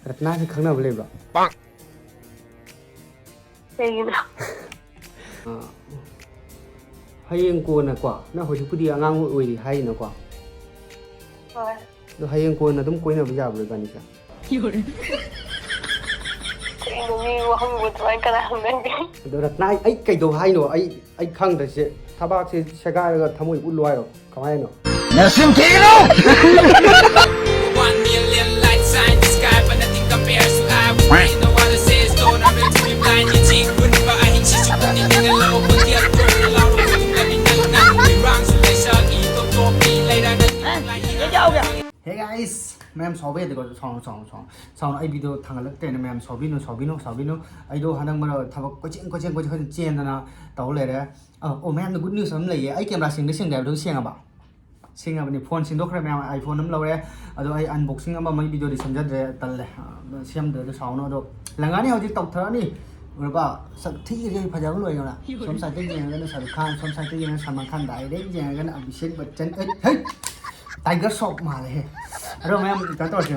ꯔꯠꯅꯥꯁꯤ ꯈꯪꯅꯕ ꯂꯩꯕ꯭ꯔꯣ? ꯀꯩꯒꯤꯅꯣ? ꯍꯌꯦꯡ ꯀꯣꯟꯅꯀꯣ ꯅꯪ ꯍꯧꯖꯤꯛꯄꯨꯗꯤ ꯑꯉꯥꯡ ꯑꯣꯏꯔꯤ ꯍꯥꯏꯔꯤꯅꯀꯣ. ꯍꯣꯏ. ꯑꯗꯣ ꯍꯌꯦꯡ ꯀꯣꯟꯅ ꯑꯗꯨꯝ ꯀꯣꯏꯅꯕ ꯌꯥꯕ꯭ꯔꯣ ꯏꯕꯥꯅꯤꯁꯦ? ꯀꯩꯅꯣ ꯃꯤꯕꯨ ꯍꯪꯕ ꯑꯗꯨꯃꯥꯏꯅ ꯀꯅꯥ ꯍꯪꯅꯒꯦ? ꯑꯗꯣ ꯔꯠꯅꯥ ꯑꯩ ꯀꯩꯗꯧ ꯍꯥꯏꯅꯣ? ꯑꯩ ꯈꯪꯗ꯭ꯔꯤꯁꯦ ꯊꯕꯥꯛꯁꯦ ꯁꯦꯒꯥꯏꯔꯒ ꯊꯃꯣꯏ ꯎꯠꯂꯨ ꯍꯥꯏꯔꯣ? ꯀꯃꯥꯏꯅꯣ? ꯅꯆꯤꯟ ꯊꯤꯒꯅꯨ! Hey guys, ma'am sorry they got sound I video thangalakte ma'am sobino I do hanang mara thabak coaching chen na taw lere oh ma'am the good news am lei I camera sing da do sing aba sing aba ni phone sing do khra ma'am iPhone am lawre ado I unboxing aba mai video di samjadre talle siam de sound no do langani hauji taw tharani ba sak thi re phajang loi na som sa te jeng na Shahrukh Khan som sa te jeng Salman Khan direct jeng na Abhishek Bachchan hey Tiger Shop mà này, rồi mẹ em cái tao chỉ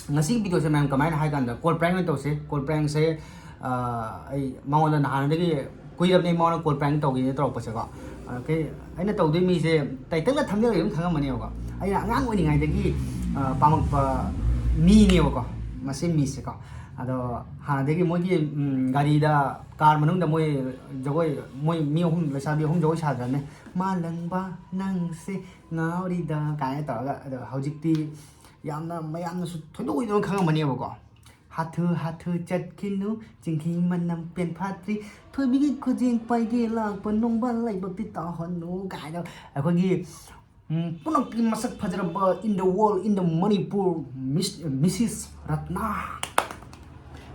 ngã sĩ video xem em cái máy này hay gần đó, cold prank tao sẽ cold prank sẽ ai mau lần nào đấy quy định này mau là cold prank tao cái tao phải sẽ có cái anh nó tao đấy mi sẽ tại tức là thằng này cũng thằng mà nhiều có, anh là ngang với ngày đấy cái bằng mi nhiều có, mà sẽ mi sẽ có, đó hàng đấy cái mỗi cái gari đó car mà nó đã mỗi mi không là sao mi không dối sao rồi này mà lần ba năng sẽ ngáo đi đó cái tao là hojikti yamna mayamna su thodo idon khang mani ba ko hathu chat kinu jingki manam pen phatri thoi bi ko jing pai ge la panong ba lai ba pi ta hon no ga da ko gi punok ki masak phajra ba in the world in the Manipur Mrs. Ratna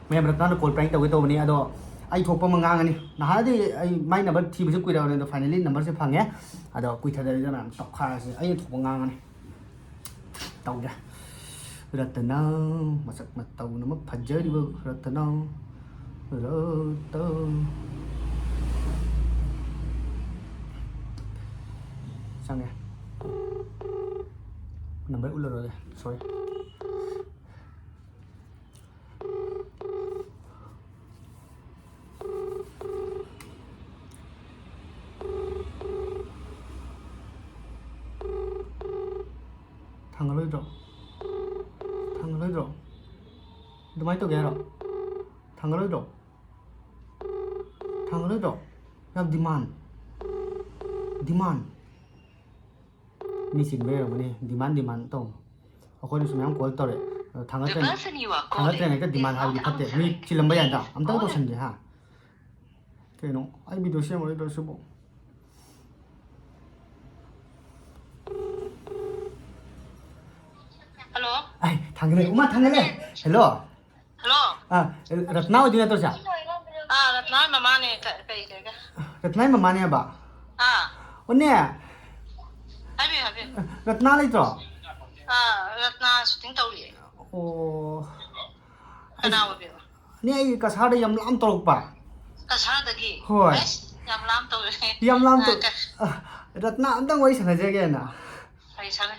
me Ratna call prank taw to ni ado ai thok pa mangang ani na di ai mai number thi bu kui da ne finally number se phange ado kui tha da na tok kha se ai thok mangang ani tàu ra Ratna masak matau nama fajar di Ratna sang ya number ular rồi sorry thằng lôi rồi đứa máy tao ghé rồi thằng lôi rồi làm demand mi xin về rồi này demand tao ở coi đi xem em call tao đấy thằng này cái demand hay bị phát đấy mi chỉ làm bây giờ am tao tao xin gì ha cái nó ai bị đồ xem rồi đồ số bộ ai thằng này cũng mà thằng này hello Ratna ở đây sao Ratna mama này cái Ratna mama này ba ôn nè Happy Ratna lấy rồi Ratna shooting tàu đi cái nào vậy nè cái sao đây yam lam tàu ba cái sao đây kì hoi yam lam tàu Ratna anh đang quay sang cái gì nè quay sang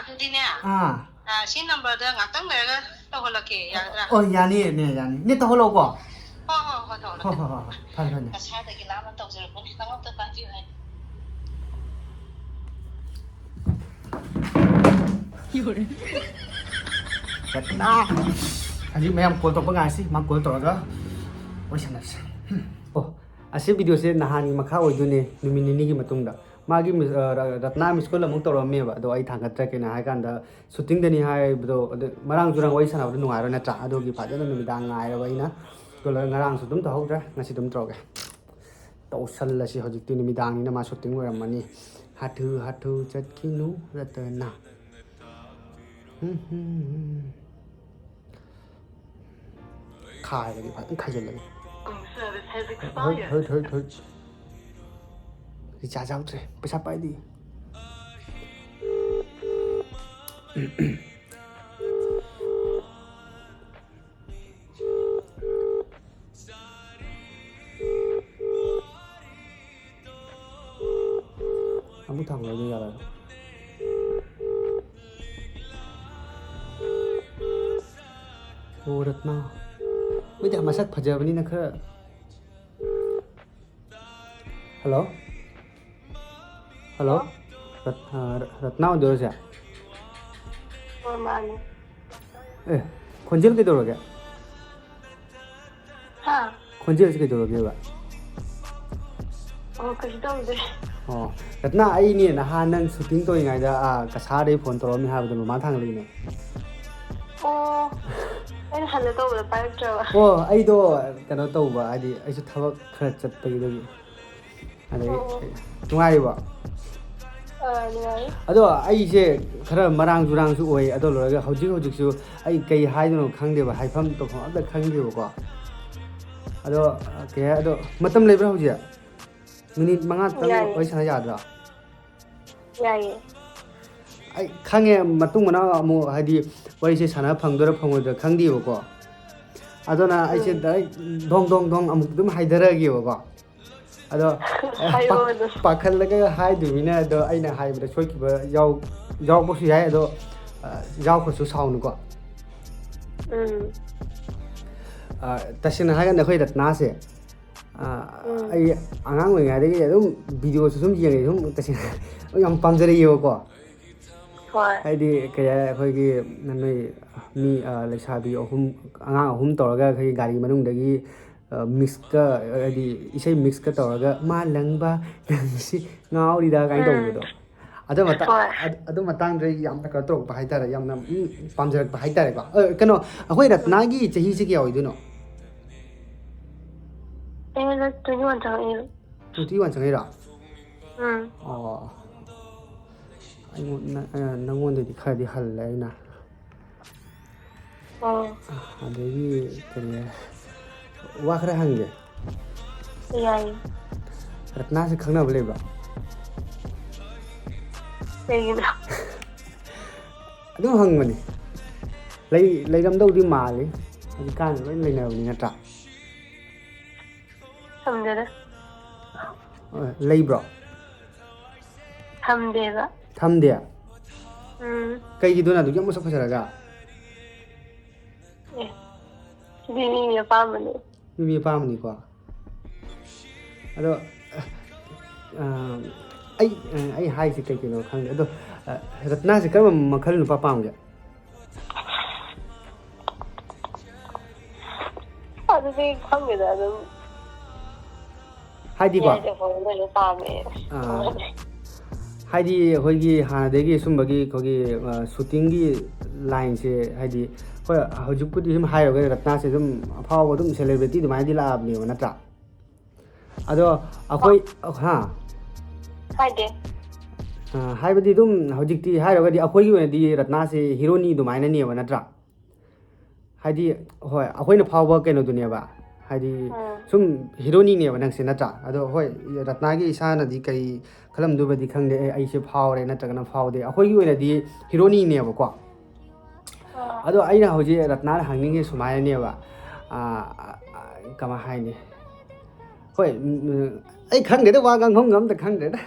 tôi đi nè xin number đó ngắt tăng này tao hồi là kì yani nè tao hồi qua thôi cái sao đây kì làm tàu rồi cũng tao không tao bán gì hết Ratna anh mấy em call tao bằng ai xí mang call tao đó quay sang así video se nahani makha oidune numinini gi matungda magi Ratna miss call among torome ba do ai thanga track na hai kan da shooting deni hai do marang jurang wai sana do nungai ro na tra ado gi phajana numidang ngai ra bai na to la ngarang su dum ta hok ra ngasi dum troge to sal la si hojik ti numidang ni na ma shooting ram mani hathu chat kinu Ratna khai la gi pha khai jal la service has expired thôi đi trả giao rồi bây giờ bay đi không thằng này bây giờ là ꯑꯣ ꯔꯠꯅꯥ ꯃꯣꯏꯗꯤ ꯃꯁꯛ ꯐꯖꯕꯅꯤꯅ ꯈꯔ hello hello Ratna ꯑꯣꯏꯗꯣꯏꯔꯣ ꯃꯥꯅꯦ ꯑꯦ ꯈꯣꯟꯖꯦꯜ ꯀꯩꯗꯧꯔꯒꯦ ꯍꯥ ꯈꯣꯟꯖꯦꯜꯁꯦ ꯀꯩꯗꯧꯔꯒꯦꯕ ꯀꯩꯁꯨ ꯇꯧꯗꯦ ꯑꯣ ꯔꯠꯅꯥ ꯑꯩꯅꯦ ꯅꯍꯥꯟ ꯅꯪ ꯁꯨꯇꯤꯡ ꯇꯧꯔꯤꯉꯩꯗ ꯀꯁꯥꯔꯗꯩ ꯐꯣꯟ ꯇꯧꯔꯛꯑꯝꯃꯤ ꯍꯥꯏꯕꯗꯣ ꯃꯃꯥꯡ ꯊꯥꯡꯗꯒꯤꯅꯦ ꯑꯣ ꯑꯩꯅ ꯍꯜꯂ ꯇꯧꯕꯗ ꯄꯥꯏꯔꯛꯇ꯭ꯔꯕ ꯑꯣ ꯑꯩꯗꯣ ꯀꯩꯅꯣ ꯇꯧꯕ ꯍꯥꯏꯗꯤ ꯑꯩꯁꯨ ꯊꯕꯛ ꯈꯔ ꯆꯠꯄꯒꯤꯗꯒꯤ ꯑꯗꯒꯤ ꯑꯣ ꯅꯨꯡꯉꯥꯏꯔꯤꯕꯣ ꯅꯨꯡꯉꯥꯏꯔꯤ ꯑꯗꯣ ꯑꯩꯁꯦ ꯈꯔ ꯃꯔꯥꯡ ꯖꯨꯔꯥꯡꯁꯨ ꯑꯣꯏ ꯑꯗꯣ ꯂꯣꯏꯔꯒ ꯍꯧꯖꯤꯛꯁꯨ ꯑꯩ ꯀꯩ ꯍꯥꯏꯗꯣꯏꯅꯣ ꯈꯪꯗꯦꯕ ꯍꯥꯏꯐꯝ ꯇꯧꯐꯝ ꯑꯝꯇ ꯈꯪꯗꯦꯕꯀꯣ ꯑꯗꯣ ꯀꯩ ꯍꯥꯏ ꯑꯗꯣ ꯃꯇꯝ ꯂꯩꯕ꯭ꯔꯥ ꯍꯧꯖꯤꯛ ꯃꯤꯅꯤꯠ 5ꯇꯪ ꯌꯥꯏꯌꯦ ꯋꯥꯔꯤ ꯁꯥꯟꯅ ꯌꯥꯗ꯭ꯔꯥ ꯌꯥꯏꯌꯦ ꯑꯩ ꯈꯪꯉꯦ ꯃꯇꯨꯡ ꯃꯅꯥꯎ ꯑꯃꯨꯛ ꯍꯥꯏꯗꯤ ꯋꯥꯔꯤꯁꯦ ꯁꯥꯟꯅ ꯐꯪꯗꯣꯏꯔꯥ ꯐꯪꯉꯣꯏꯗꯣꯏꯔꯥ ꯈꯪꯗꯦꯕꯀꯣ ꯑꯗꯨꯅ ꯑꯩꯁꯦ ꯎꯝ ꯗꯥꯏꯔꯦꯛ ꯗꯣꯡ ꯑꯃꯨꯛ ꯑꯗꯨꯝ ꯍꯥꯏꯊꯔꯛꯑꯒꯦꯕꯀꯣ ꯑꯗꯣ ꯍꯥꯏꯔꯛꯑꯣ ꯑꯗꯨꯝ ꯄꯥꯈꯠꯂꯒ ꯍꯥꯏꯗꯣꯏꯅꯤꯅ ꯑꯗꯣ ꯑꯩꯅ ꯍꯥꯏꯕꯗ ꯁꯣꯏꯈꯤꯕ ꯌꯥꯎꯔꯛꯄꯁꯨ ꯌꯥꯏ ꯑꯗꯣ ꯌꯥꯎꯈ꯭ꯔꯁꯨ ꯁꯥꯎꯅꯨꯀꯣ ꯎꯝ ꯇꯁꯦꯡꯅ ꯍꯥꯏꯔꯀꯥꯟꯗ ꯑꯩꯈꯣꯏ ꯔꯠꯅꯥꯁꯦ ꯎꯝ ꯑꯩ ꯑꯉꯥꯡ ꯑꯣꯏꯔꯤꯉꯩꯗꯒꯤ ꯑꯗꯨꯝ ꯚꯤꯗꯤꯑꯣꯁꯨ ꯁꯨꯝ ꯌꯦꯡꯉꯦ ꯁꯨꯝ ꯇꯁꯦꯡꯅ ꯌꯥꯝ ꯄꯥꯝꯖꯔꯛꯏꯑꯕꯀꯣ ꯍꯣꯏ ꯍꯥꯏꯗꯤ ꯀꯩ ꯍꯥꯏ ꯑꯩꯈꯣꯏꯒꯤ ꯅꯣꯏ ꯃꯤ ꯂꯩꯁꯥꯕꯤ ꯑꯉꯥꯡ ꯑꯍꯨꯝ ꯇꯧꯔꯒ ꯑꯩꯈꯣꯏꯒꯤ ꯒꯥꯔꯤ ꯃꯅꯨꯡꯗꯒꯤ ꯃꯤꯛꯁꯀ ꯍꯥꯏꯗꯤ ꯏꯁꯩ ꯃꯤꯛꯁꯀ ꯇꯧꯔꯒ ꯃꯥꯂꯪꯕ ꯅꯪꯁꯤ ꯉꯥꯎꯔꯤꯗ ꯀꯥꯏꯅ ꯎꯝ ꯇꯧꯕꯗꯣ ꯍꯣꯏ ꯑꯗꯨ ꯃꯇꯥꯡꯗ ꯌꯥꯝꯅ ꯀꯩꯅꯣ ꯇꯧꯔꯛꯄ ꯍꯥꯏꯇꯥꯔꯦ ꯌꯥꯝꯅ ꯄꯥꯝꯖꯔꯛꯄ ꯍꯥꯏꯇꯥꯔꯦꯀꯣ ꯀꯩꯅꯣ ꯑꯩꯈꯣꯏ ꯎꯝ ꯔꯠꯅꯥꯒꯤ ꯆꯍꯤꯁꯦ ꯀꯌꯥ ꯑꯣꯏꯗꯣꯏꯅꯣ ꯑꯩꯉꯣꯟꯗ 21 ꯆꯪꯉꯛꯏꯕ 21 ꯆꯪꯉꯛꯏꯔꯣ ꯎꯝ ꯑꯣ ꯅꯪꯉꯣꯟꯗꯗꯤ ꯈꯔꯗꯤ ꯍꯜꯂꯦ ꯑꯩꯅ ꯑꯣ ꯑꯗꯒꯤ ꯀꯔꯤ ꯋꯥ ꯈꯔ ꯍꯪꯒꯦ ꯌꯥꯏꯌꯦ ꯔꯠꯅꯥꯁꯦ ꯈꯪꯅꯕ ꯂꯩꯕ꯭ꯔꯣ ꯀꯩꯒꯤꯅꯣ ꯑꯗꯨꯝ ꯍꯪꯕꯅꯤ ꯂꯩꯔꯝꯗꯧꯗꯤ ꯃꯥꯜꯂꯤ ꯍꯧꯖꯤꯛꯀꯥꯟꯗꯤ ꯂꯣꯏ ꯂꯩꯅꯕꯅꯤ ꯅꯠꯇ꯭ꯔꯥ ꯊꯝꯗꯦꯗ ꯂꯩꯕ꯭ꯔꯣ ꯊꯝꯗꯦꯕ ꯊꯝꯗꯦ ꯎꯝ ꯀꯩꯒꯤꯗꯣꯅ ꯑꯗꯨꯛ ꯌꯥꯝ ꯃꯁꯛ ꯐꯖꯔꯒ ꯁꯤꯗꯤ ꯃꯤ ꯑꯄꯥꯝꯕꯅꯦ ꯃꯤ ꯑꯄꯥꯝꯕꯅꯤꯀꯣ ꯑꯗꯣ ꯑꯩ ꯍꯥꯏꯁꯦ ꯀꯩꯅꯣ ꯈꯪꯗꯦ ꯑꯗꯣ ꯔꯠꯅꯥꯁꯦ ꯀꯔꯝꯕ ꯃꯈꯜ ꯅꯨꯄꯥ ꯄꯥꯝꯒꯦ ꯑꯗꯨꯗꯤ ꯈꯪꯗꯦꯗ ꯑꯗꯨꯝ ꯍꯥꯏꯗꯤꯀꯣ ꯌꯥꯏꯗ ꯂꯣꯏꯅ ꯄꯥꯝꯃꯦ ꯍꯥꯏꯗꯤ ꯑꯩꯈꯣꯏꯒꯤ ꯍꯥꯟꯅꯗꯒꯤ ꯁꯨꯝꯕꯒꯤ ꯑꯩꯈꯣꯏꯒꯤ ꯁꯨꯇꯤꯡꯒꯤ ꯂꯥꯏꯟꯁꯦ ꯍꯥꯏꯗꯤ ꯍꯣꯏ ꯍꯧꯖꯤꯛꯄꯨꯗꯤ ꯁꯨꯝ ꯍꯥꯏꯔꯨꯔꯒ ꯔꯠꯅꯥꯁꯦ ꯑꯗꯨꯝ ꯑꯐꯥꯎꯕ ꯑꯗꯨꯝ ꯁꯦꯂꯦꯕ꯭ꯔꯤꯇꯤ ꯑꯗꯨꯃꯥꯏꯅꯗꯤ ꯂꯥꯛꯑꯕꯅꯦꯕ ꯅꯠꯇ꯭ꯔꯥ ꯑꯗꯣ ꯑꯩꯈꯣꯏ ꯍꯥꯏꯗꯦ ꯍꯥꯏꯕꯗꯤ ꯑꯗꯨꯝ ꯍꯧꯖꯤꯛꯇꯤ ꯍꯥꯏꯔꯒꯗꯤ ꯑꯩꯈꯣꯏꯒꯤ ꯑꯣꯏꯅꯗꯤ ꯔꯠꯅꯥꯁꯦ ꯍꯤꯔꯣꯅꯤ ꯑꯗꯨꯃꯥꯏꯅꯅꯦꯕ ꯅꯠꯇ꯭ꯔꯥ ꯍꯥꯏꯗꯤ ꯍꯣꯏ ꯑꯩꯈꯣꯏꯅ ꯐꯥꯎꯕ ꯀꯩꯅꯣꯗꯨꯅꯦꯕ ꯍꯥꯏꯗꯤ ꯎꯝ ꯁꯨꯝ ꯍꯤꯔꯣꯅꯤꯅꯦꯕ ꯅꯪꯁꯦ ꯅꯠꯇ꯭ꯔꯥ ꯑꯗꯣ ꯍꯣꯏ ꯔꯠꯅꯥꯒꯤ ꯏꯁꯥꯅꯗꯤ ꯀꯔꯤ ꯈꯜꯂꯝꯗꯨꯕꯗꯤ ꯈꯪꯗꯦ ꯑꯩꯁꯦ ꯐꯥꯎꯔꯦ ꯅꯠꯇ꯭ꯔꯒꯅ ꯐꯥꯎꯗꯦ ꯑꯩꯈꯣꯏꯒꯤ ꯑꯣꯏꯅꯗꯤ ꯍꯤꯔꯣꯅꯤꯅꯦꯕꯀꯣ ꯑꯗꯣ ꯑꯩꯅ ꯍꯧꯖꯤꯛ ꯔꯠꯅꯥꯗ ꯍꯪꯅꯤꯡꯉꯤ ꯁꯨꯃꯥꯏꯅꯅꯦꯕ ꯀꯃꯥꯏ ꯍꯥꯏꯅꯤ ꯍꯣꯏ ꯑꯩ ꯈꯪꯗꯦꯗ ꯋꯥ ꯉꯥꯡꯐꯝꯒ ꯑꯝꯇ ꯈꯪꯗ꯭ꯔꯦꯗ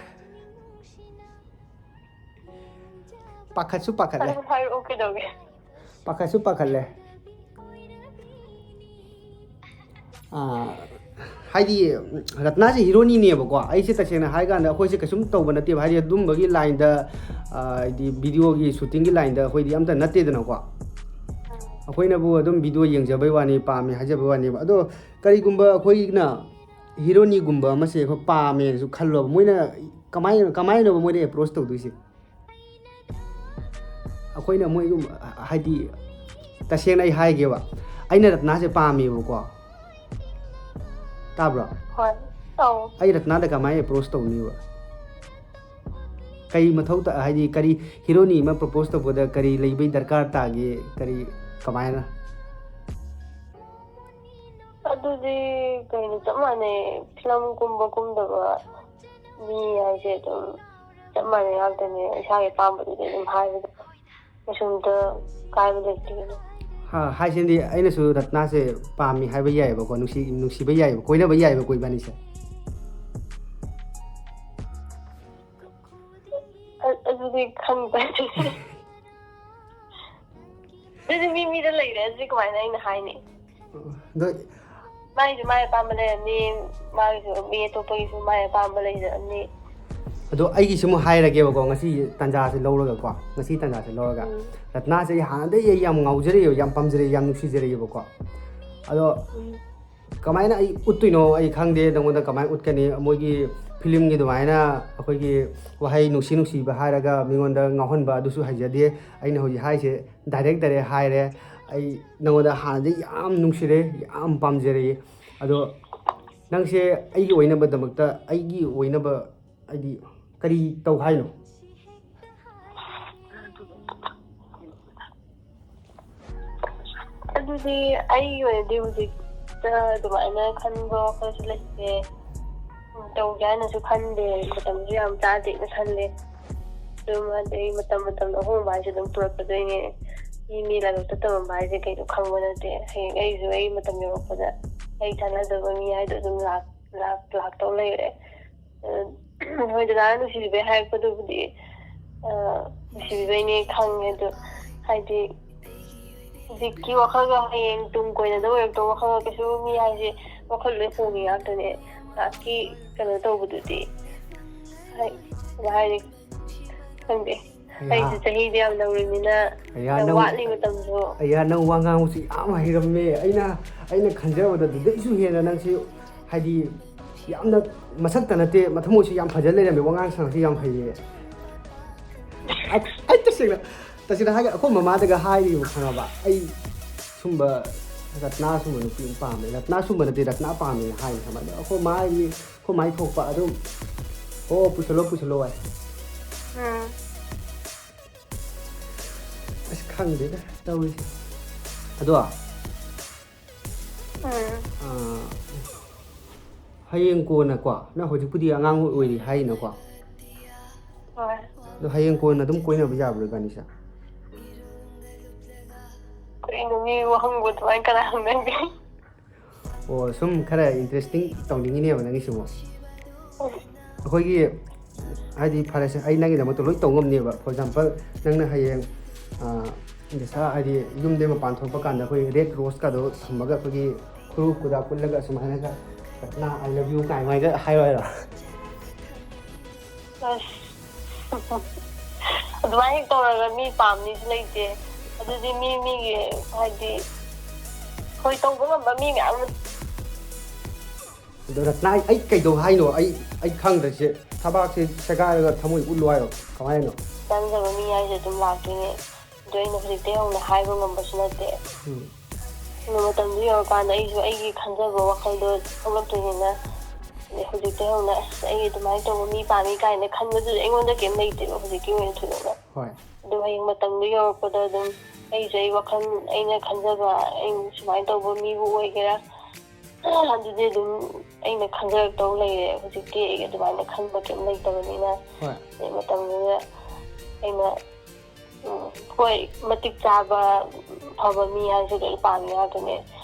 ꯄꯥꯈꯠꯁꯨ ꯄꯥꯈꯠꯂꯦ ꯑꯗꯨꯝ ꯍꯥꯏꯔꯛꯑꯣ ꯀꯩꯗꯧꯒꯦ ꯄꯥꯈꯠꯁꯨ ꯄꯥꯈꯠꯂꯦ ꯍꯥꯏꯗꯤ ꯔꯠꯅꯥꯁꯦ ꯍꯤꯔꯣꯅꯤꯅꯦꯕꯀꯣ ꯑꯩꯁꯦ ꯇꯁꯦꯡꯅ ꯍꯥꯏ ꯀꯥꯟꯗ ꯑꯩꯈꯣꯏꯁꯦ ꯀꯩꯁꯨꯝ ꯇꯧꯕ ꯅꯠꯇꯦꯕ ꯍꯥꯏꯗꯤ ꯑꯗꯨꯝꯕꯒꯤ ꯂꯥꯏꯟꯗ ꯍꯥꯏꯗꯤ ꯚꯤꯗꯤꯑꯣꯒꯤ ꯁꯨꯇꯤꯡꯒꯤ ꯂꯥꯏꯟꯗ ꯑꯩꯈꯣꯏꯗꯤ ꯑꯝꯇ ꯅꯠꯇꯦꯗꯅꯀꯣ ꯑꯩꯈꯣꯏꯅꯕꯨ ꯑꯗꯨꯝ ꯚꯤꯗꯤꯑꯣ ꯌꯦꯡꯖꯕꯩ ꯋꯥꯅꯤ ꯄꯥꯝꯃꯤ ꯍꯥꯏꯖꯕꯩ ꯋꯥꯅꯦꯕ ꯑꯗꯣ ꯀꯔꯤꯒꯨꯝꯕ ꯑꯩꯈꯣꯏꯅ ꯍꯤꯔꯣꯅꯤꯒꯨꯝꯕ ꯑꯃꯁꯦ ꯑꯩꯈꯣꯏ ꯄꯥꯝꯃꯦꯅꯁꯨ ꯈꯜꯂꯣꯕ ꯃꯣꯏꯅ ꯀꯃꯥꯏꯅꯅꯣ ꯃꯣꯏꯗ ꯑꯦꯄ꯭ꯔꯣꯆ ꯇꯧꯗꯣꯏꯁꯦ ꯑꯩꯈꯣꯏꯅ ꯃꯣꯏꯒꯨꯝ ꯍꯥꯏꯗꯤ ꯇꯁꯦꯡꯅ ꯑꯩ ꯍꯥꯏꯒꯦꯕ ꯑꯩꯅ ꯔꯠꯅꯥꯁꯦ ꯄꯥꯝꯃꯦꯕꯀꯣ ꯇꯥꯕ꯭ꯔꯣ ꯍꯣꯏ ꯑꯩ ꯔꯠꯅꯥꯗ ꯀꯃꯥꯏꯅ ꯑꯦꯄ꯭ꯔꯣꯆ ꯇꯧꯅꯤꯕ ꯀꯔꯤ ꯃꯊꯧ ꯍꯥꯏꯗꯤ ꯀꯔꯤ ꯍꯤꯔꯣꯅꯤ ꯑꯃ ꯄ꯭ꯔꯣꯄꯣꯁ ꯇꯧꯕꯗ ꯀꯔꯤ ꯂꯩꯕꯩ ꯗꯔꯀꯥꯔ ꯇꯥꯒꯦ ꯀꯔꯤ ꯀꯃꯥꯏꯅ ꯑꯗꯨꯗꯤ ꯀꯩꯅꯣ ꯆꯞ ꯃꯥꯟꯅꯩ ꯐꯤꯂꯝꯒꯨꯝꯕ ꯀꯨꯝꯗꯕ ꯃꯤ ꯍꯥꯏꯁꯦ ꯑꯗꯨꯝ ꯆꯞ ꯃꯥꯟꯅꯩ ꯉꯥꯛꯇꯅꯦ ꯏꯁꯥꯒꯤ ꯑꯄꯥꯝꯕꯗꯨꯗꯤ ꯑꯗꯨꯝ ꯍꯥꯏꯕꯗ ꯀꯩꯁꯨꯝꯇ ꯀꯥꯏꯕ ꯂꯩꯇꯦ ꯍꯥꯏꯁꯤꯗꯤ ꯑꯩꯅꯁꯨ ꯔꯠꯅꯥꯁꯦ ꯄꯥꯝꯃꯤ ꯍꯥꯏꯕ ꯌꯥꯏꯑꯕꯀꯣ ꯅꯨꯡꯁꯤꯕ ꯌꯥꯏꯑꯕ ꯀꯣꯏꯅꯕ ꯌꯥꯏꯑꯕ ꯀꯣꯏꯕꯥꯅꯤꯁꯦ ꯑꯗꯨꯗꯤ ꯈꯪꯗꯦ ꯑꯗꯨꯗꯤ ꯃꯤꯗ ꯂꯩꯔꯦ ꯑꯗꯨꯗꯤ ꯀꯃꯥꯏꯅ ꯑꯩꯅ ꯍꯥꯏꯅꯤ ꯑꯗꯣ ꯃꯥꯒꯤꯁꯨ ꯃꯥꯏ ꯑꯄꯥꯝꯕ ꯂꯩꯔꯝꯅꯤ ꯃꯥꯒꯤꯁꯨ ꯃꯤ ꯑꯇꯣꯞꯄꯒꯤꯁꯨ ꯃꯥꯏ ꯑꯄꯥꯝꯕ ꯂꯩꯖꯔꯝꯅꯤ ꯑꯗꯣ ꯑꯩꯒꯤꯁꯨ ꯑꯃꯨꯛ ꯍꯥꯏꯔꯒꯦꯕꯀꯣ ꯉꯁꯤ ꯇꯥꯟꯖꯥꯁꯦ ꯂꯧꯔꯒꯀꯣ ꯉꯁꯤ ꯇꯥꯟꯖꯥꯁꯦ ꯂꯧꯔꯒ ꯔꯠꯅꯥꯁꯦ ꯑꯩ ꯍꯥꯟꯅꯗꯩ ꯑꯩ ꯌꯥꯝ ꯉꯥꯎꯖꯔꯛꯑꯦꯕ ꯌꯥꯝ ꯄꯥꯝꯖꯔꯛꯑꯦ ꯌꯥꯝ ꯅꯨꯡꯁꯤꯖꯔꯛꯑꯦꯕꯀꯣ ꯑꯗꯣ ꯀꯃꯥꯏꯅ ꯑꯩ ꯎꯠꯇꯣꯏꯅೋ ꯑꯩ ꯈꯪꯗꯦ ꯅꯉꯣꯟꯗ ꯀꯃꯥꯏꯅ ꯎꯠꯀꯅꯤ ꯃꯣꯏꯒꯤ ꯐꯤꯂꯝꯒꯤ ꯑꯗꯨꯃꯥꯏꯅ ꯑꯩꯈꯣꯏꯒꯤ ꯋꯥꯍꯩ ꯅꯨꯡꯁꯤꯕ ꯍꯥꯏꯔꯒ ꯃꯤꯉꯣꯟꯗ ꯉꯥꯎꯍꯟꯕ ꯑꯗꯨꯁꯨ ꯍꯩꯖꯗꯦ ꯑꯩꯅ ꯍꯧꯖꯤꯛ ꯍꯥꯏꯁꯦ ꯗꯥꯏꯔꯦꯛ ꯍꯥꯏꯔꯦ ꯑꯩ ꯅꯉꯣꯟꯗ ꯍꯥꯟꯅꯗꯩ ꯌꯥꯝ ꯅꯨꯡꯁꯤꯔꯦ ꯌꯥꯝ ꯄꯥꯝꯖꯔꯛꯑꯦ ꯑꯗꯣ ꯅꯪꯁꯦ ꯑꯩꯒꯤ ꯑꯣꯏꯅꯕꯗꯃꯛꯇ ꯑꯩꯒꯤ ꯑꯣꯏꯅꯕ ꯍꯥꯏꯗꯤ ꯀꯔꯤ ꯇꯧ ꯍꯥꯏꯅꯣ ꯑꯗꯨꯗꯤ ꯑꯩꯒꯤ ꯑꯣꯏꯅꯗꯤ ꯍꯧꯖꯤꯛꯇ ꯑꯗꯨꯃꯥꯏꯅ ꯈꯟꯕ ꯋꯥꯈꯜꯁꯨ ꯂꯩꯇꯦ ꯇꯧꯒꯦ ꯍꯥꯏꯅꯁꯨ ꯈꯟꯗꯦ ꯃꯇꯝꯁꯨ ꯌꯥꯝ ꯆꯥꯗꯦꯅ ꯈꯜꯂꯦ ꯑꯗꯨꯝ ꯑꯗꯩ ꯃꯇꯝ ꯑꯍꯣꯡꯕ ꯍꯥꯏꯁꯦ ꯑꯗꯨꯝ ꯄꯨꯔꯛꯀꯗꯣꯏꯅꯦ ꯃꯤ ꯂꯥꯏꯕꯛꯇ ꯇꯝꯃꯝꯕ ꯍꯥꯏꯁꯦ ꯀꯩꯁꯨ ꯈꯪꯕ ꯅꯠꯇꯦ ꯍꯌꯦꯡ ꯑꯩꯁꯨ ꯑꯩ ꯃꯇꯝ ꯌꯧꯔꯛꯄꯗ ꯑꯩ ꯆꯥꯟꯅꯗꯕ ꯃꯤ ꯍꯥꯏꯗꯣ ꯑꯗꯨꯝ ꯂꯥꯛꯇꯧ ꯂꯩꯔꯦ ꯍꯣꯏ ꯗꯗꯥꯅ ꯅꯨꯡꯁꯤꯕꯤꯕꯩ ꯍꯥꯏꯔꯛꯄꯗꯨꯕꯨꯗꯤ ꯅꯨꯡꯁꯤꯕꯤꯕꯩꯅꯦ ꯈꯪꯉꯦ ꯑꯗꯣ ꯍꯥꯏꯗꯤ ꯍꯧꯖꯤꯛꯀꯤ ꯋꯥꯈꯜꯒ ꯍꯌꯦꯡ ꯇꯨꯡ ꯀꯣꯏꯅꯗ ꯑꯣꯏꯔꯛꯇꯧꯕ ꯋꯥꯈꯜꯒ ꯀꯩꯁꯨ ꯃꯤ ꯍꯥꯏꯁꯦ ꯋꯥꯈꯜ ꯂꯣꯏ ꯍꯣꯡꯉꯤ ꯉꯥꯛꯇꯅꯦ ꯉꯥꯏꯍꯥꯛꯀꯤ ꯀꯩꯅꯣ ꯇꯧꯕꯗꯨꯗꯤ ꯍꯥꯏꯗꯤ ꯈꯪꯗꯦ ꯑꯩꯁꯨ ꯆꯍꯤꯗꯤ ꯌꯥꯝ ꯅꯧꯔꯤꯕꯅꯤ나 ꯌꯥꯝ ꯋꯥꯠꯂꯤ ꯃꯇꯝꯁꯨ ꯅꯪ ꯋꯥ ꯉꯥꯡꯕꯁꯤ ꯌꯥꯝ ꯍꯩꯔꯝꯃꯦ ꯑꯩꯅ ꯈꯟꯖꯕꯗ ꯑꯗꯨꯗꯩꯁꯨ ꯍꯦꯟꯅ ꯅꯪꯁꯤ ꯍꯥꯏꯗꯤ ꯌꯥꯝꯅ ꯃꯁꯛꯇ ꯅꯠꯇꯦ ꯃꯊꯃꯣꯏꯁꯨ ꯌꯥꯝ ꯐꯖ ꯂꯩꯔꯝꯃꯦ ꯋꯥꯉꯥꯡ ꯁꯉꯥꯡꯁꯨ ꯌꯥꯝ ꯍꯩꯌꯦ ꯑꯩ ꯇꯁꯦꯡꯅ ꯍꯥꯏꯒ ꯑꯩꯈꯣꯏ ꯃꯃꯥꯗꯒ ꯍꯥꯏꯔꯤꯕ ꯈꯪꯉꯕ ꯑꯩ ꯁꯨꯝꯕ ꯔꯠꯅꯥ ꯁꯨꯝꯕ ꯅꯨꯄꯤ ꯑꯃ ꯄꯥꯝꯃꯦ ꯔꯠꯅꯥ ꯁꯨꯝꯕ ꯅꯠꯇꯦ ꯔꯠꯅꯥ ꯄꯥꯝꯃꯦ ꯍꯥꯏꯅ ꯈꯪꯕ ꯑꯗꯣ ꯑꯩꯈꯣꯏ ꯃꯥꯏ ꯊꯣꯛꯄ ꯑꯗꯨꯝ ꯄꯨꯁꯜꯂꯣ ꯍꯥꯏ ꯑꯁ ꯈꯪꯗꯦꯗ ꯇꯧꯔꯤꯁꯦ ꯑꯗꯣ ꯍꯌꯦꯡ ꯀꯣꯟꯅꯀꯣ ꯅꯪ ꯍꯧꯖꯤꯛꯄꯨꯗꯤ ꯑꯉꯥꯡ ꯑꯣꯏꯔꯤ ꯍꯥꯏꯅꯀꯣ ꯍꯣꯏ ꯑꯗꯣ ꯍꯌꯦꯡ ꯀꯣꯟꯅ ꯑꯗꯨꯝ ꯀꯣꯏꯅꯕ ꯌꯥꯕ꯭ꯔꯣ ꯏꯕꯥꯅꯤꯁꯦ ꯀꯩꯅꯣ ꯃꯤ ꯋꯥꯍꯪꯕꯨ ꯑꯗꯨꯃꯥꯏꯅ ꯀꯅꯥ ꯍꯪꯅꯒꯦ ꯑꯣ ꯁꯨꯝ ꯈꯔ ꯏꯟꯇꯔꯦꯁꯇꯤꯡ ꯇꯧꯅꯤꯡꯉꯤꯅꯦꯕ ꯅꯪꯒꯤꯁꯤꯕꯣ ꯑꯩꯈꯣꯏꯒꯤ ꯍꯥꯏꯗꯤ ꯐꯔꯦꯁꯦ ꯑꯩ ꯅꯪꯒꯤꯗꯃꯛꯇ ꯂꯣꯏ ꯇꯧ ꯉꯝꯅꯦꯕ ꯐꯣꯔ ꯑꯦꯛꯖꯥꯝꯄꯜ ꯅꯪꯅ ꯍꯌꯦꯡ ꯍꯥꯏꯗꯤ ꯌꯨꯝꯗꯩ ꯃꯄꯥꯟ ꯊꯣꯛꯄ ꯀꯥꯟꯗ ꯑꯩꯈꯣꯏ ꯔꯦꯗ ꯔꯣꯁꯀꯗꯣ ꯊꯝꯃꯒ ꯑꯩꯈꯣꯏꯒꯤ ꯈꯨꯔꯨ ꯈꯨꯗꯥ ꯄꯨꯜꯂꯒ ꯁꯨꯃꯥꯏꯅꯒ ꯔꯠꯅꯥ ꯑꯥꯏ ꯂꯚ ꯌꯨ ꯀꯥꯏꯅꯒ ꯍꯥꯏꯔꯣ ꯍꯥꯏꯔꯣ ꯑꯗꯨꯃꯥꯏꯅ ꯍꯦꯛ ꯇꯧꯔꯒ ꯃꯤ ꯄꯥꯝꯅꯤꯁꯨ ꯂꯩꯇꯦ ꯑꯗꯨꯗꯤ ꯃꯤꯒꯤ ꯍꯥꯏꯗꯤ ꯍꯣꯏ ꯇꯧꯕ ꯉꯝꯕ ꯃꯤ ꯃꯌꯥꯝ ꯑꯗꯣ ꯔꯠꯅꯥ ꯑꯩ ꯀꯩꯗꯧ ꯍꯥꯏꯅꯣ ꯑꯩ ꯈꯪꯗ꯭ꯔꯤꯁꯦ ꯊꯕꯥꯛꯁꯦ ꯁꯦꯒꯥꯏꯔꯒ ꯊꯃꯣꯏ ꯎꯠꯂꯨ ꯍꯥꯏꯔꯣ ꯀꯃꯥꯏꯅꯣ ꯆꯪꯖꯕ ꯃꯤ ꯍꯥꯏꯁꯦ ꯑꯗꯨꯝ ꯂꯥꯛꯇꯣꯏꯅꯦ ꯑꯗꯣ ꯑꯩꯅ ꯍꯧꯖꯤꯛꯇꯩ ꯍꯧꯅ ꯍꯥꯏꯕ ꯉꯝꯕꯁꯨ ꯅꯠꯇꯦ ꯃꯇꯝꯗꯨ ꯌꯧꯔꯀꯥꯟꯗ ꯑꯩꯁꯨ ꯑꯩꯒꯤ ꯈꯟꯖꯕ ꯋꯥꯈꯜꯗꯣ ꯊꯣꯛꯂꯛꯇꯣꯏꯅꯤꯅ ꯍꯧꯖꯤꯛꯇꯩ ꯍꯧꯅ ꯑꯁ ꯑꯩ ꯑꯗꯨꯃꯥꯏꯅ ꯇꯧꯕ ꯃꯤ ꯄꯥꯝꯃꯤ ꯀꯥꯏꯅ ꯈꯟꯕꯗꯨꯗꯤ ꯑꯩꯉꯣꯟꯗ ꯀꯩꯝ ꯂꯩꯇꯦꯕ ꯍꯧꯖꯤꯛꯀꯤ ꯑꯣꯏꯅ ꯊꯣꯏꯗꯣꯛꯅ ꯑꯗꯨ ꯍꯌꯦꯡ ꯃꯇꯝꯗꯨ ꯌꯧꯔꯛꯄꯗ ꯑꯗꯨꯝ ꯑꯩꯁꯨ ꯑꯩ ꯋꯥꯈꯜ ꯑꯩꯅ ꯈꯟꯖꯕ ꯑꯩ ꯁꯨꯃꯥꯏꯅ ꯇꯧꯕ ꯃꯤꯕꯨ ꯑꯣꯏꯒꯦꯔꯥ ꯑꯗꯨꯗꯤ ꯑꯗꯨꯝ ꯑꯩꯅ ꯈꯟꯖꯔꯛꯇꯧ ꯂꯩꯔꯦ ꯍꯧꯖꯤꯛꯇꯤ ꯑꯩ ꯑꯗꯨꯃꯥꯏꯅ ꯈꯟꯕ ꯀꯩꯝ ꯂꯩꯇꯕꯅꯤꯅ ꯑꯗꯩ ꯃꯇꯝꯗꯨꯗ ꯑꯩꯅ ꯍꯣꯏ ꯃꯇꯤꯛ ꯆꯥꯕ ꯐꯕ ꯃꯤ ꯍꯥꯏꯁꯦ ꯂꯣꯏ ꯄꯥꯝꯃꯤ ꯉꯥꯛꯇꯅꯦ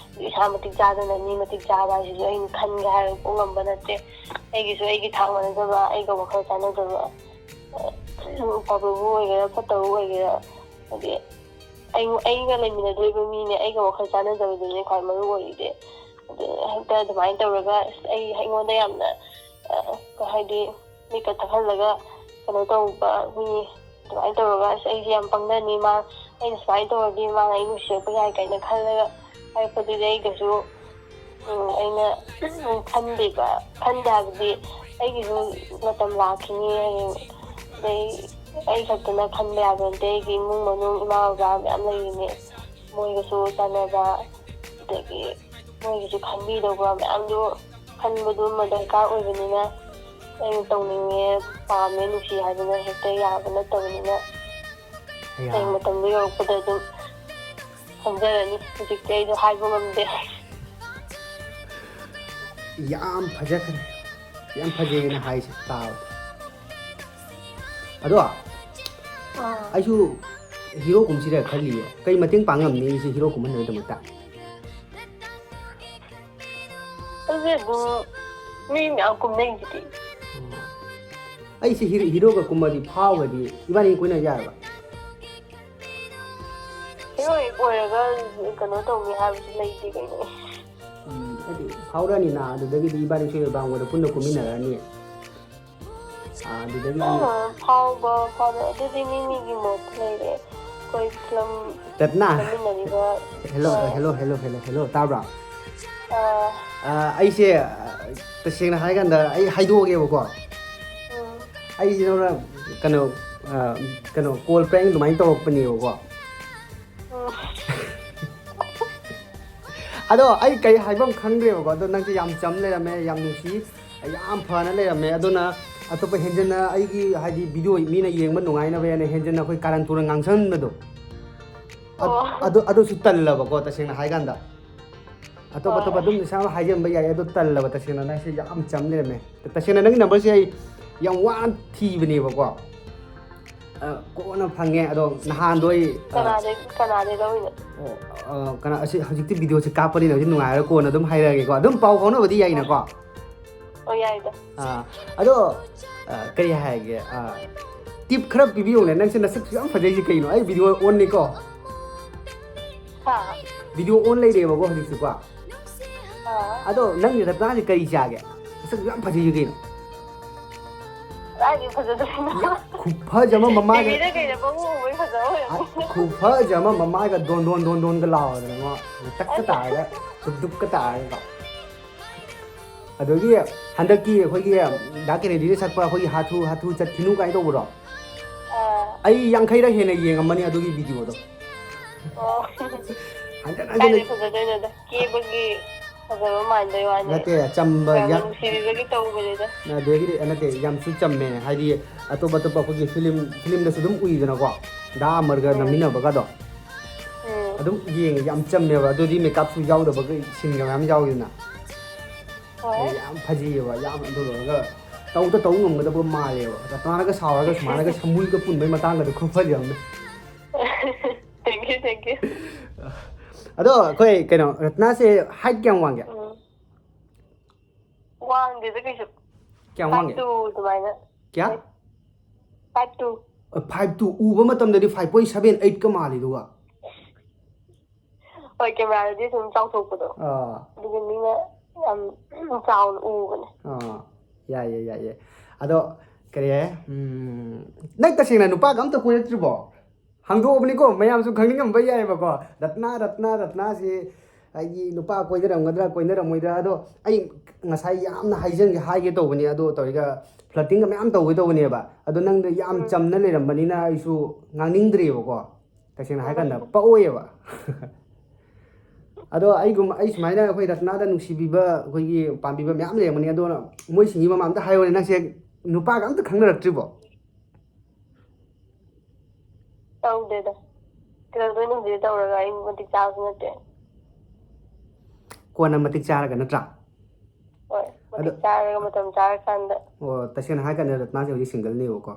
ꯏꯁꯥ ꯃꯇꯤꯛ ꯆꯥꯗꯅ ꯃꯤ ꯃꯇꯤꯛ ꯆꯥꯕ ꯍꯥꯏꯁꯤꯁꯨ ꯑꯩꯅ ꯈꯟꯒꯦ ꯍꯥꯏꯔꯛꯄ ꯉꯝꯕ ꯅꯠꯇꯦ ꯑꯩꯒꯤꯁꯨ ꯑꯩꯒꯤ ꯊꯥꯛ ꯃꯥꯟꯅꯗꯕ ꯑꯩꯒ ꯋꯥꯈꯜ ꯆꯥꯟꯅꯗꯕ ꯐꯕꯕꯨ ꯑꯣꯏꯒꯦꯔꯥ ꯐꯠꯇꯕꯕꯨ ꯑꯣꯏꯒꯦꯔꯥ ꯍꯥꯏꯗꯤ ꯑꯩꯒ ꯂꯩꯃꯤꯟꯅꯗꯣꯔꯤꯕ ꯃꯤꯅꯦ ꯑꯩꯒ ꯋꯥꯈꯜ ꯆꯥꯟꯅꯗꯕꯗꯨꯅꯦ ꯈ꯭ꯋꯥꯏ ꯃꯔꯨ ꯑꯣꯏꯔꯤꯁꯦ ꯑꯗꯨ ꯍꯦꯛꯇ ꯑꯗꯨꯃꯥꯏꯅ ꯇꯧꯔꯒ ꯑꯩꯉꯣꯟꯗ ꯌꯥꯝꯅ ꯍꯥꯏꯗꯤ ꯃꯤꯠꯀ ꯊꯛꯍꯜꯂꯒ ꯀꯩꯅꯣ ꯇꯧꯕ ꯃꯤ ꯑꯗꯨꯃꯥꯏꯅ ꯇꯧꯔꯒ ꯑꯩꯁꯦ ꯌꯥꯝ ꯄꯪꯅꯅꯤ ꯑꯩꯅ ꯁꯨꯃꯥꯏꯅ ꯇꯧꯔꯗꯤ ꯃꯥꯅ ꯑꯩ ꯅꯨꯡꯁꯤꯔꯛꯄ ꯌꯥꯏ ꯀꯥꯏꯅ ꯈꯜꯂꯒ ꯍꯥꯏꯔꯛꯄꯗꯨꯗꯤ ꯑꯩꯒꯁꯨ ꯑꯩꯅ ꯈꯟꯗꯦ ꯍꯥꯏꯕꯗꯤ ꯑꯩꯒꯤꯁꯨ ꯃꯇꯝ ꯂꯥꯛꯈꯤꯅꯤ ꯍꯌꯦꯡ ꯑꯗꯩ ꯑꯩ ꯈꯛꯇꯅ ꯈꯟꯕ ꯌꯥꯕ ꯅꯠꯇꯦ ꯑꯩꯒꯤ ꯏꯃꯨꯡ ꯃꯅꯨꯡ ꯏꯃꯥ ꯕꯕꯥ ꯃꯌꯥꯝ ꯂꯩꯔꯤꯅꯦ ꯃꯣꯏꯒꯁꯨ ꯆꯥꯟꯅꯕ ꯑꯗꯒꯤ ꯃꯣꯏꯒꯤꯁꯨ ꯈꯟꯕꯤꯗꯧꯕ ꯃꯌꯥꯝꯗꯨ ꯈꯟꯕꯗꯨꯃ ꯗꯔꯀꯥꯔ ꯑꯣꯏꯕꯅꯤꯅ ꯑꯩꯅ ꯇꯧꯅꯤꯡꯉꯦ ꯄꯥꯝꯃꯦ ꯅꯨꯡꯁꯤ ꯍꯥꯏꯗꯅ ꯍꯦꯛꯇ ꯌꯥꯕ ꯅꯠꯇꯕꯅꯤꯅ ꯍꯌꯦꯡ ꯃꯇꯝꯗꯣ ꯌꯧꯔꯛꯄꯗ ꯑꯗꯨꯝ ꯈꯪꯖꯔꯅꯤ ꯍꯧꯖꯤꯛꯇꯤ ꯑꯩꯗꯣ ꯍꯥꯏꯕ ꯉꯝꯗꯦ ꯌꯥꯝ ꯐꯖꯈ꯭ꯔꯦ ꯌꯥꯝ ꯐꯖꯩꯅ ꯍꯥꯏꯁꯦ ꯇꯥꯕꯗ ꯑꯗꯣ ꯑꯩꯁꯨ ꯍꯤꯔꯣ ꯀꯨꯝꯁꯤꯔ ꯈꯜꯂꯤꯌꯦ ꯀꯩ ꯃꯇꯦꯡ ꯄꯥꯡꯉꯝꯅꯤ ꯑꯩꯁꯦ ꯍꯤꯔꯣ ꯀꯨꯝꯍꯟꯅꯕꯒꯤꯗꯃꯛꯇ ꯑꯗꯨꯗꯤ ꯑꯗꯨꯝ ꯃꯤ ꯃꯌꯥꯝ ꯀꯨꯝꯅꯩꯁꯤꯗꯤ ꯑꯩꯁꯦ ꯍꯤꯔꯣꯒ ꯀꯨꯝꯃꯗꯤ ꯐꯥꯎꯔꯗꯤ ꯏꯕꯥꯅꯤ ꯀꯣꯏꯅ ꯌꯥꯔꯕ ꯍꯦꯔꯣꯏ ꯑꯣꯏꯔꯒ ꯀꯩꯅꯣ ꯇꯧꯅꯤ ꯍꯥꯏꯕꯁꯨ ꯂꯩꯇꯦ ꯀꯩꯅꯣ ꯍꯥꯏꯗꯤ ꯐꯥꯎꯔꯛꯑꯅꯤꯅ ꯑꯗꯨꯗꯒꯤꯗꯤ ꯏꯕꯥꯅꯤ ꯁꯣꯏ ꯕꯥꯡꯕꯗ ꯄꯨꯟꯅ ꯀꯨꯝꯃꯤꯟꯅꯔꯛꯑꯅꯤ ꯑꯗꯨꯗꯒꯤꯗꯤ ꯐꯥꯎꯕ ꯐꯥꯎꯕ ꯑꯗꯨꯗꯤ ꯃꯤꯒꯤ ꯃꯣꯠꯇ ꯂꯩꯔꯦ ꯑꯩꯈꯣꯏ ꯐꯤꯂꯝ ꯔꯠꯅꯥ ꯅꯝꯃꯤꯟꯅꯔꯤꯕ ꯍꯦꯜꯂꯣ ꯇꯥꯕ꯭ꯔꯥ ꯑꯩꯁꯦ ꯇꯁꯦꯡꯅ ꯍꯥꯏꯔꯀꯥꯟꯗ ꯑꯩ ꯍꯥꯏꯗꯣꯛꯑꯒꯦꯕꯀꯣ ꯑꯩꯁꯤꯅ ꯀꯩꯅꯣ ꯀꯣꯜ ꯄ꯭ꯔꯦꯡ ꯑꯗꯨꯃꯥꯏꯅ ꯇꯧꯔꯛꯄꯅꯦꯕꯀꯣ ꯑꯗꯣ ꯑꯩ ꯀꯩ ꯍꯥꯏꯐꯝ ꯈꯪꯗ꯭ꯔꯦꯕꯀꯣ ꯑꯗꯣ ꯅꯪꯁꯦ ꯌꯥꯝ ꯆꯝ ꯂꯩꯔꯝꯃꯦ ꯌꯥꯝ ꯅꯨꯡꯁꯤ ꯌꯥꯝ ꯐꯅ ꯂꯩꯔꯝꯃꯦ ꯑꯗꯨꯅ ꯑꯇꯣꯞꯄ ꯍꯦꯟꯖꯟꯅ ꯑꯩꯒꯤ ꯍꯥꯏꯗꯤ ꯚꯤꯗꯤꯑꯣ ꯃꯤꯅ ꯌꯦꯡꯕ ꯅꯨꯡꯉꯥꯏꯅꯕ ꯍꯦꯟꯅ ꯍꯦꯟꯖꯟꯅ ꯑꯩꯈꯣꯏ ꯀꯥꯔꯟ ꯇꯨꯔꯟ ꯉꯥꯡꯁꯟꯕꯗꯣ ꯑꯗꯨꯁꯨ ꯇꯜꯂꯕꯀꯣ ꯇꯁꯦꯡꯅ ꯍꯥꯏꯀꯥꯟꯗ ꯑꯇꯣꯞ ꯑꯗꯨꯝ ꯏꯁꯥꯃꯛ ꯍꯥꯏꯖꯟꯕ ꯌꯥꯏ ꯑꯗꯣ ꯇꯜꯂꯕ ꯇꯁꯦꯡꯅ ꯅꯪꯁꯦ ꯌꯥꯝ ꯆꯝ ꯂꯩꯔꯝꯃꯦ ꯇꯁꯦꯡꯅ ꯅꯪꯒꯤ ꯅꯝꯕꯔꯁꯦ ꯑꯩ ꯌꯥꯝ ꯋꯥꯅ ꯊꯤꯕꯅꯦꯕꯀꯣ ꯀꯣꯟꯅ ꯐꯪꯉꯦ ꯑꯗꯣ ꯅꯍꯥꯟꯗꯣ ꯑꯩ ꯀꯅꯥꯗꯩ ꯂꯧꯔꯤꯅꯣ ꯀꯅꯥ ꯑꯁꯤ ꯍꯧꯖꯤꯛꯇꯤ ꯚꯤꯗꯤꯑꯣꯁꯦ ꯀꯥꯞꯄꯅꯤꯅ ꯍꯧꯖꯤꯛ ꯅꯨꯡꯉꯥꯏꯔꯒ ꯀꯣꯟꯅ ꯑꯗꯨꯝ ꯍꯥꯏꯔꯛꯑꯒꯦꯀꯣ ꯑꯗꯨꯝ ꯄꯥꯎ ꯐꯥꯎꯅꯕꯗꯤ ꯌꯥꯏꯅꯀꯣ ꯌꯥꯏꯗ ꯑꯗꯣ ꯀꯔꯤ ꯍꯥꯏꯒꯦ ꯇꯤꯞ ꯈꯔ ꯄꯤꯕꯤꯌꯨꯅꯦ ꯅꯪꯁꯦ ꯅꯁꯛꯁꯨ ꯌꯥꯝ ꯐꯖꯩꯁꯤ ꯀꯩꯅꯣ ꯑꯩ ꯚꯤꯗꯤꯑꯣ ꯑꯣꯟꯅꯤꯀꯣ ꯚꯤꯗꯤꯑꯣ ꯑꯣꯟ ꯂꯩꯔꯦꯕꯀꯣ ꯍꯧꯖꯤꯛꯁꯨꯀꯣ ꯑꯗꯣ ꯅꯪꯒꯤ ꯔꯠꯅꯥꯁꯦ ꯀꯔꯤ ꯆꯥꯒꯦ ꯅꯁꯛꯁꯨ ꯌꯥꯝ ꯐꯖꯩꯁꯤ ꯀꯩꯅോ ꯀꯗꯥꯏꯗꯩ ꯐꯖꯗꯣꯏꯅꯣ ꯈꯨꯐꯖ ꯑꯃ ꯃꯃꯥꯏꯒ ꯇꯤꯚꯤꯗ ꯀꯩꯗ ꯄꯪꯎ ꯎꯕꯩ ꯐꯖꯕ ꯑꯣꯏꯔꯝꯅꯤ ꯈꯨꯐꯖ ꯑꯃ ꯃꯃꯥꯏꯒ ꯗꯣꯟꯒ ꯂꯥꯎꯔꯗꯅ ꯇꯛꯀ ꯇꯥꯔꯒ ꯗꯨꯞꯀ ꯇꯥꯔꯒ ꯑꯗꯒꯤ ꯍꯟꯗꯛꯀꯤ ꯑꯩꯈꯣꯏꯒꯤ ꯗꯥ ꯀꯦꯅꯦꯗꯤꯅ ꯁꯛꯄ ꯑꯩꯈꯣꯏꯒꯤ ꯍꯥꯊꯨ ꯆꯠꯈꯤꯅꯨ ꯀꯥꯏꯅ ꯇꯧꯕꯗꯣ ꯑꯩ 50ꯔꯛ ꯍꯦꯟꯅ ꯌꯦꯡꯉꯝꯃꯅꯤ ꯑꯗꯨꯒꯤ ꯚꯤꯗꯤꯑꯣꯗꯣ ꯀꯥꯏꯗꯩ ꯐꯖꯗꯣꯏꯅꯣꯗ ꯀꯦꯕꯒꯤ ꯐꯖꯕ ꯃꯥꯟꯕꯩ ꯋꯥꯅꯤ ꯅꯠꯇꯦ ꯆꯝꯕ ꯌꯥꯝ ꯅꯨꯡꯁꯤꯕꯤꯕꯒꯤ ꯇꯧꯕꯅꯤꯗ ꯑꯗꯒꯤꯗꯤ ꯅꯠꯇꯦ ꯌꯥꯝꯁꯨ ꯆꯝꯃꯦ ꯍꯥꯏꯗꯤ ꯑꯇꯣꯞ ꯑꯩꯈꯣꯏꯒꯤ ꯐꯤꯂꯝꯗꯁꯨ ꯑꯗꯨꯝ ꯎꯏꯗꯅꯀꯣ ꯗꯥ ꯑꯃꯔꯒ ꯅꯝꯃꯤꯟꯅꯕꯒꯗꯣ ꯑꯗꯨꯝ ꯌꯦꯡꯉꯦ ꯌꯥꯝ ꯆꯝꯃꯦꯕ ꯑꯗꯨꯗꯤ ꯃꯦꯀꯞꯁꯨ ꯌꯥꯎꯗꯕꯒ ꯁꯤꯟꯒ ꯃꯌꯥꯝ ꯌꯥꯎꯋꯤꯗꯅ ꯌꯥꯝ ꯐꯖꯩꯌꯦꯕ ꯌꯥꯝ ꯑꯗꯨꯒ ꯇꯧ ꯉꯝꯒꯗꯕ ꯃꯥꯜꯂꯦꯕ ꯔꯠꯅꯥꯅꯒ ꯁꯥꯎꯔꯒ ꯁꯨꯃꯥꯏꯅꯒ ꯁꯃꯨꯜꯒ ꯄꯨꯟꯕꯩ ꯃꯇꯥꯡꯒꯗꯣ ꯈꯨꯐꯖ ꯑꯃꯅꯤ ꯊꯦꯡꯛ ꯌꯨ ꯑꯗꯣ ꯑꯩꯈꯣꯏ ꯀꯩꯅꯣ ꯔꯠꯅꯥꯁꯦ ꯍꯥꯏꯠ ꯀꯌꯥꯝ ꯋꯥꯡꯒꯦ ꯋꯥꯡꯗꯦꯗ ꯀꯩꯁꯨ ꯀꯌꯥꯝ ꯋꯥꯡꯒꯦ 5'2" ꯑꯗꯨꯃꯥꯏꯅ ꯀꯌꯥ 5'2" 5'2" ꯎꯕ ꯃꯇꯝꯗꯗꯤ 5.7 8ꯀ ꯃꯥꯜꯂꯤꯗꯨꯒ ꯍꯣꯏ ꯀꯦꯃꯦꯔꯥꯗꯗꯤ ꯁꯨꯝ ꯆꯥꯎꯊꯣꯛꯄꯗꯣ ꯑꯗꯨꯒꯤ ꯃꯤꯅ ꯌꯥꯝ ꯆꯥꯎꯅ ꯎꯕꯅꯦ ꯌꯥꯏꯌꯦ ꯑꯗꯣ ꯀꯔꯤ ꯍꯥꯏ ꯅꯪ ꯇꯁꯦꯡꯅ ꯅꯨꯄꯥꯒ ꯑꯝꯇ ꯀꯣꯏꯔꯛꯇ꯭ꯔꯤꯕꯣ ꯍꯪꯗꯣꯛꯑꯕꯅꯤꯀꯣ ꯃꯌꯥꯝꯁꯨ ꯈꯪꯅꯤꯡꯉꯝꯕ ꯌꯥꯏꯑꯕꯀꯣ ꯔꯠꯅꯥꯁꯤ ꯑꯩꯒꯤ ꯅꯨꯄꯥ ꯀꯣꯏꯅꯔꯝꯃꯣꯏꯗ꯭रा ꯑꯗꯣ ꯑꯩ ꯉꯁꯥꯏ ꯌꯥꯝꯅ ꯍꯥꯏꯒꯦ ꯇꯧꯕꯅꯤ ꯑꯗꯣ ꯇꯧꯔꯤꯒ ꯐ꯭ꯂꯠꯇꯤꯡꯒ ꯃꯌꯥꯝ ꯇꯧꯒꯦ ꯇꯧꯕꯅꯦꯕ ꯑꯗꯣ ꯅꯪꯗꯣ ꯌꯥꯝ ꯆꯝꯅ ꯂꯩꯔꯝꯕꯅꯤꯅ ꯑꯩꯁꯨ ꯉꯥꯡꯅꯤꯡꯗ꯭ꯔꯦꯕꯀꯣ ꯇꯁꯦꯡꯅ ꯍꯥꯏꯀꯥꯟꯗ ꯄꯛꯑꯣꯏꯑꯕ ꯑꯗꯣ ꯑꯩ ꯁꯨꯃꯥꯏꯅ ꯑꯩꯈꯣꯏ ꯔꯠꯅꯥꯗ ꯅꯨꯡꯁꯤꯕꯤꯕ ꯑꯩꯈꯣꯏꯒꯤ ꯄꯥꯝꯕꯤꯕ ꯃꯌꯥꯝ ꯂꯩꯔꯝꯒꯅꯤ ꯑꯗꯨꯅ ꯃꯣꯏꯁꯤꯡꯒꯤ ꯃꯃꯥꯡꯗ ꯍꯥꯏꯌꯣꯅꯦ ꯅꯪꯁꯦ ꯅꯨꯄꯥꯒ ꯑꯝꯇ ꯈꯪꯅꯔꯛꯇ꯭ꯔꯤꯕꯣ ꯇꯧꯗꯦꯗ ꯀꯩꯗꯧꯗꯣꯏꯅꯣ ꯇꯧꯔꯒ ꯑꯩ ꯃꯇꯤꯛ ꯆꯥꯕꯁꯨ ꯅꯠꯇꯦ ꯀꯣꯟꯅ ꯃꯇꯤꯛ ꯆꯥꯔꯒ ꯅꯠꯇ꯭ꯔꯥ ꯍꯣꯏ ꯃꯇꯤꯛ ꯆꯥꯔꯒ ꯃꯇꯝ ꯆꯥꯔꯀꯥꯟꯗ ꯇꯁꯦꯡꯅ ꯍꯥꯏꯔꯀꯥꯟꯗ ꯔꯠꯅꯥꯁꯦ ꯍꯧꯖꯤꯛ ꯁꯤꯡꯒꯜꯅꯦꯕꯀꯣ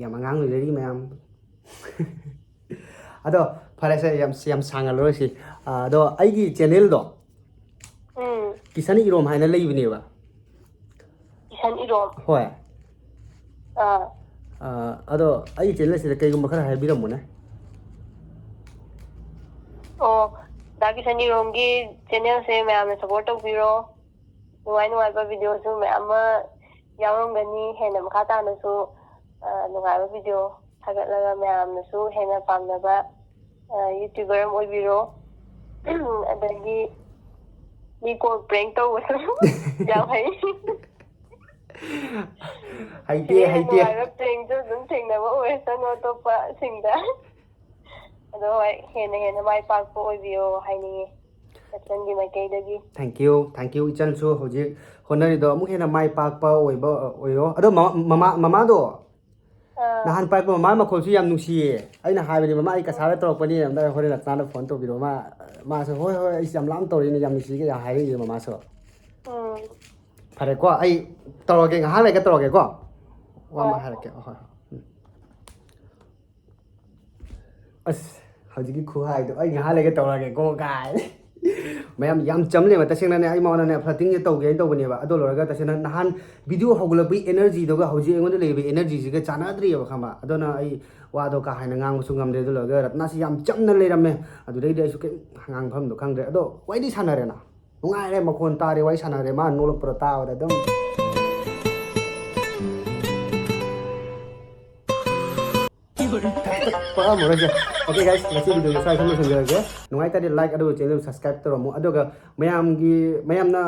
ꯌꯥꯝ ꯑꯉꯥꯡ ꯑꯣꯏꯖꯔꯤ ꯃꯌꯥꯝ ꯑꯗꯣ ꯐꯔꯦꯁꯦ ꯌꯥꯝ ꯁꯥꯡꯍꯜꯂꯔꯣꯏꯁꯤ ꯑꯗꯣ ꯑꯩꯒꯤ ꯆꯦꯅꯦꯜꯗꯣ ꯀꯤꯁꯟ ꯏꯔꯣꯝ ꯍꯥꯏꯅ ꯂꯩꯕꯅꯦꯕ ꯀꯤꯁꯟ ꯏꯔꯣꯝ ꯍꯣꯏ ꯑꯗꯣ ꯑꯩꯒꯤ ꯆꯦꯅꯦꯜꯁꯤꯗ ꯀꯩꯒꯨꯝꯕ ꯈꯔ ꯍꯥꯏꯕꯤꯔꯝꯃꯨꯅꯦ ꯗꯥ ꯀꯤꯁꯟ ꯏꯔꯣꯝꯒꯤ ꯆꯦꯅꯦꯜꯁꯦ ꯃꯌꯥꯝꯅ ꯁꯞꯄꯣꯔꯠ ꯇꯧꯕꯤꯔꯣ ꯅꯨꯡꯉꯥꯏꯕ ꯚꯤꯗꯤꯑꯣꯁꯨ ꯃꯌꯥꯝ ꯑꯃ ꯌꯥꯎꯔꯝꯒꯅꯤ ꯍꯦꯟꯅ ꯃꯈꯥ ꯇꯥꯅꯁꯨ ꯅꯨꯡꯉꯥꯏꯕ ꯚꯤꯗꯤꯑꯣ ꯊꯥꯒꯠꯂꯒ ꯃꯌꯥꯝꯅꯁꯨ ꯍꯦꯟꯅ ꯄꯥꯝꯅꯕ ꯌꯨꯇ꯭ꯌꯨꯕꯔ ꯑꯃ ꯑꯣꯏꯕꯤꯔꯣ ꯑꯗꯒꯤ ꯃꯤ ꯀꯣꯜ ꯄ꯭ꯔꯦꯡ ꯇꯧꯕꯁꯨ ꯌꯥꯝ ꯍꯩꯇꯦ ꯁꯤꯗꯩ ꯍꯦꯟꯅ ꯅꯨꯡꯉꯥꯏꯕ ꯄ꯭ꯔꯦꯡꯁꯨ ꯑꯗꯨꯝ ꯊꯦꯡꯅꯕ ꯑꯣꯏꯔꯁꯅꯨ ꯑꯇꯣꯞꯄꯁꯤꯡꯗ ꯑꯗꯣ ꯍꯣꯏ ꯍꯦꯟꯅ ꯃꯥꯏ ꯄꯥꯛꯄ ꯑꯣꯏꯕꯤꯌꯣ ꯍꯥꯏꯅꯤꯡꯉꯤ ꯅꯆꯟꯒꯤ ꯃꯥꯏꯀꯩꯗꯒꯤ ꯊꯦꯡꯛ ꯌꯨ ꯏꯆꯟꯁꯨ ꯍꯧꯖꯤꯛ ꯍꯣꯠꯅꯔꯤꯗꯣ ꯑꯃꯨꯛ ꯍꯦꯟꯅ ꯃꯥꯏ ꯄꯥꯛꯄ ꯑꯣꯏꯔꯣ ꯑꯗꯣ ꯃꯃꯥꯗꯣ ꯅꯍꯥꯟ ꯄꯥꯏꯔꯛꯄ ꯃꯃꯥ ꯃꯈꯣꯜꯁꯨ ꯌꯥꯝ ꯅꯨꯡꯁꯤꯌꯦ ꯑꯩꯅ ꯍꯥꯏꯕꯅꯤ ꯃꯃꯥ ꯑꯩ ꯀꯁꯥꯔꯗ ꯇꯧꯔꯛꯄꯅꯤ ꯑꯝꯇ ꯍꯣꯔꯦꯟ ꯔꯠꯅꯥꯗ ꯐꯣꯟ ꯇꯧꯕꯤꯔꯣ ꯃꯥꯁꯨ ꯍꯣꯏ ꯑꯩꯁꯨ ꯌꯥꯝ ꯂꯥꯞꯅ ꯇꯧꯔꯤꯅꯦ ꯌꯥꯝ ꯅꯨꯡꯁꯤꯒꯦ ꯌꯥꯝ ꯍꯥꯏꯔꯛꯏ ꯃꯃꯥꯁꯨ ꯐꯔꯦꯀꯣ ꯑꯩ ꯇꯧꯔꯒꯦ ꯉꯥꯏꯍꯥꯛ ꯂꯩꯒ ꯇꯧꯔꯒꯦꯀꯣ ꯋꯥ ꯑꯃ ꯍꯥꯏꯔꯛꯀꯦ ꯍꯣꯏ ꯑꯁ ꯍꯧꯖꯤꯛꯀꯤ ꯈꯨꯍꯥꯏꯗꯣ ꯑꯩ ꯉꯥꯏꯍꯥꯛ ꯂꯩꯒ ꯇꯧꯔꯒꯦꯀꯣ ꯀꯥꯏ ꯃꯌꯥꯝ ꯌꯥꯝ ꯆꯝꯂꯦꯕ ꯇꯁꯦꯡꯅꯅꯦ ꯑꯩ ꯃꯉꯣꯟꯗꯅꯦ ꯐ꯭ꯂꯠꯇꯤꯡꯁꯦ ꯇꯧꯒꯦꯅ ꯇꯧꯕꯅꯦꯕ ꯑꯗꯨ ꯂꯣꯏꯔꯒ ꯇꯁꯦꯡꯅ ꯅꯍꯥꯟ ꯚꯤꯗꯤꯑꯣ ꯍꯧꯒꯠꯂꯛꯄꯒꯤ ꯑꯦꯅꯔꯖꯤꯗꯨꯒ ꯍꯧꯖꯤꯛ ꯑꯩꯉꯣꯟꯗ ꯂꯩꯔꯤꯕ ꯑꯦꯅꯔꯖꯤꯁꯤꯒ ꯆꯥꯟꯅꯗ꯭ꯔꯤꯑꯕ ꯈꯪꯕ ꯑꯗꯨꯅ ꯑꯩ ꯋꯥꯗꯣ ꯀꯥ ꯍꯦꯟꯅ ꯉꯥꯡꯕꯁꯨ ꯉꯝꯗ꯭ರೆ ꯑꯗꯨ ꯂꯣꯏꯔꯒ ꯔꯠꯅꯥꯁꯤ ꯌꯥꯝ ꯆꯝꯅ ꯂꯩꯔꯝꯃꯦ ꯑꯗꯨꯗꯩꯗꯤ ꯑꯩꯁꯨ ꯀꯩꯝ ꯉꯥꯡꯐꯝꯗꯣ ꯈꯪꯗ꯭ꯔꯦ ꯑꯗꯣ ꯋꯥꯔꯤꯗꯤ ꯁꯥꯟꯅꯔꯦꯅ ꯅꯨꯡꯉꯥꯏꯔꯦ ꯃꯈꯣꯟ ꯇꯥꯔꯦ ꯋꯥꯔꯤ ꯁꯥꯟꯅꯔꯦ ꯃꯥ ꯅꯣꯛꯂꯛꯄꯗꯣ ꯇꯥꯕꯗ ꯑꯗꯨꯝ ꯄꯛꯑꯝꯃꯔꯣꯏꯁꯦ ꯑꯣꯀꯦ ꯒꯥꯏꯁ ꯉꯁꯤ ꯚꯤꯗꯤꯑꯣꯁꯦ ꯁ꯭ꯋꯥꯏ ꯁꯨꯝ ꯂꯣꯏꯁꯤꯟꯖꯔꯒꯦ ꯅꯨꯡꯉꯥꯏꯇꯥꯔꯗꯤ ꯂꯥꯏꯛ ꯑꯗꯨꯒ ꯆꯦꯅꯦꯜ ꯁꯕꯁꯀ꯭ꯔꯥꯏꯕ ꯇꯧꯔꯝꯃꯨ ꯑꯗꯨꯒ ꯃꯌꯥꯝꯅ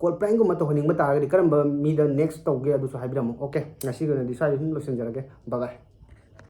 ꯀꯣꯜ ꯄ꯭ꯔꯦꯡꯒꯨꯝꯕ ꯇꯧꯍꯟꯅꯤꯡꯕ ꯇꯥꯔꯒꯗꯤ ꯀꯔꯝꯕ ꯃꯤꯗ ꯅꯦꯛꯁ ꯇꯧꯒꯦ ꯑꯗꯨꯁꯨ ꯍꯥꯏꯕꯤꯔꯝꯃꯨ ꯑꯣꯀꯦ ꯉꯁꯤꯒꯤ ꯑꯣꯏꯅꯗꯤ ꯁ꯭ꯋꯥꯏꯗ ꯁꯨꯝ ꯂꯣꯏꯁꯤꯟꯖꯔꯒꯦ ꯕꯥꯏ ꯕꯥꯏ